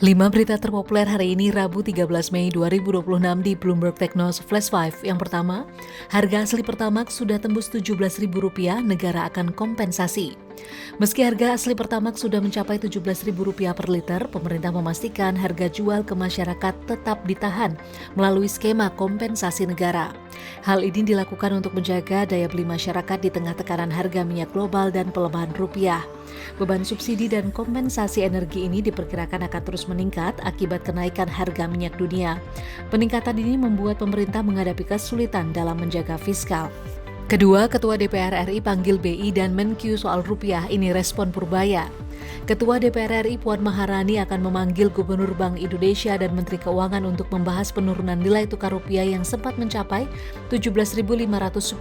5 berita terpopuler hari ini Rabu 13 Mei 2026 di Bloomberg Technos Flash 5. Yang pertama, harga asli Pertamax sudah tembus Rp17.000, negara akan kompensasi. Meski harga asli Pertamax sudah mencapai Rp17.000 per liter, pemerintah memastikan harga jual ke masyarakat tetap ditahan melalui skema kompensasi negara. Hal ini dilakukan untuk menjaga daya beli masyarakat di tengah tekanan harga minyak global dan pelemahan rupiah. Beban subsidi dan kompensasi energi ini diperkirakan akan terus meningkat akibat kenaikan harga minyak dunia. Peningkatan ini membuat pemerintah menghadapi kesulitan dalam menjaga fiskal. Kedua, Ketua DPR RI panggil BI dan Menkyu soal rupiah, ini respon Purbaya. Ketua DPR RI Puan Maharani akan memanggil Gubernur Bank Indonesia dan Menteri Keuangan untuk membahas penurunan nilai tukar rupiah yang sempat mencapai Rp17.510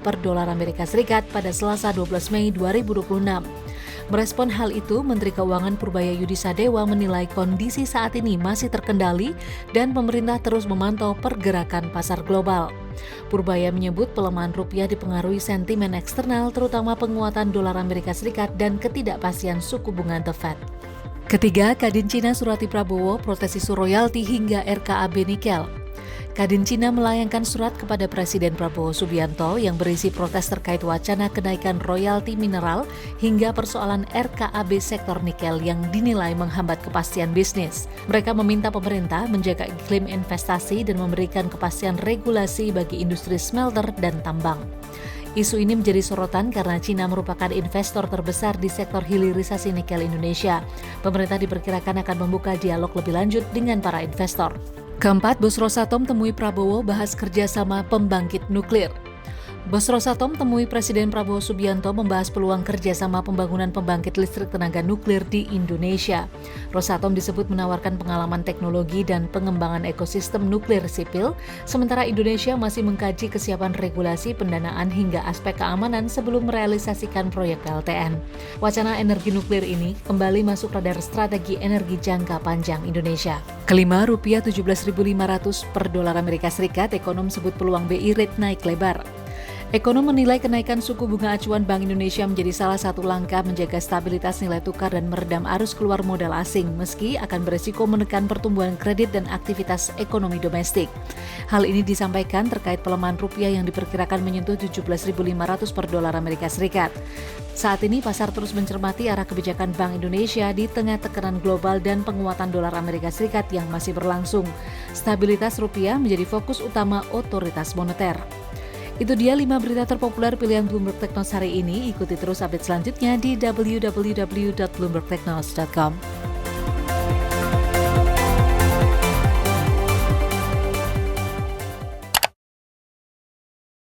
per dolar Amerika Serikat pada Selasa 12 Mei 2026. Merespon hal itu, Menteri Keuangan Purbaya Yudisadewa menilai kondisi saat ini masih terkendali dan pemerintah terus memantau pergerakan pasar global. Purbaya menyebut pelemahan rupiah dipengaruhi sentimen eksternal, terutama penguatan dolar Amerika Serikat dan ketidakpastian suku bunga The Fed. Ketiga, Kadin Cina Surati Prabowo protes isu royalti hingga RKAB nikel. Kadin Cina melayangkan surat kepada Presiden Prabowo Subianto yang berisi protes terkait wacana kenaikan royalti mineral hingga persoalan RKAB sektor nikel yang dinilai menghambat kepastian bisnis. Mereka meminta pemerintah menjaga iklim investasi dan memberikan kepastian regulasi bagi industri smelter dan tambang. Isu ini menjadi sorotan karena Cina merupakan investor terbesar di sektor hilirisasi nikel Indonesia. Pemerintah diperkirakan akan membuka dialog lebih lanjut dengan para investor. Keempat, Bos Rosatom temui Prabowo bahas kerjasama pembangkit nuklir. Bos Rosatom temui Presiden Prabowo Subianto membahas peluang kerjasama pembangunan pembangkit listrik tenaga nuklir di Indonesia. Rosatom disebut menawarkan pengalaman teknologi dan pengembangan ekosistem nuklir sipil, sementara Indonesia masih mengkaji kesiapan regulasi, pendanaan hingga aspek keamanan sebelum merealisasikan proyek PLTN. Wacana energi nuklir ini kembali masuk radar strategi energi jangka panjang Indonesia. Kelima, rupiah 17.500 per dolar Amerika Serikat, ekonom sebut peluang BI rate naik lebar. Ekonom menilai kenaikan suku bunga acuan Bank Indonesia menjadi salah satu langkah menjaga stabilitas nilai tukar dan meredam arus keluar modal asing, meski akan beresiko menekan pertumbuhan kredit dan aktivitas ekonomi domestik. Hal ini disampaikan terkait pelemahan rupiah yang diperkirakan menyentuh 17.500 per dolar Amerika Serikat. Saat ini pasar terus mencermati arah kebijakan Bank Indonesia di tengah tekanan global dan penguatan dolar Amerika Serikat yang masih berlangsung. Stabilitas rupiah menjadi fokus utama otoritas moneter. Itu dia 5 berita terpopuler pilihan Bloomberg Technos hari ini. Ikuti terus update selanjutnya di www.bloombergtechnos.com.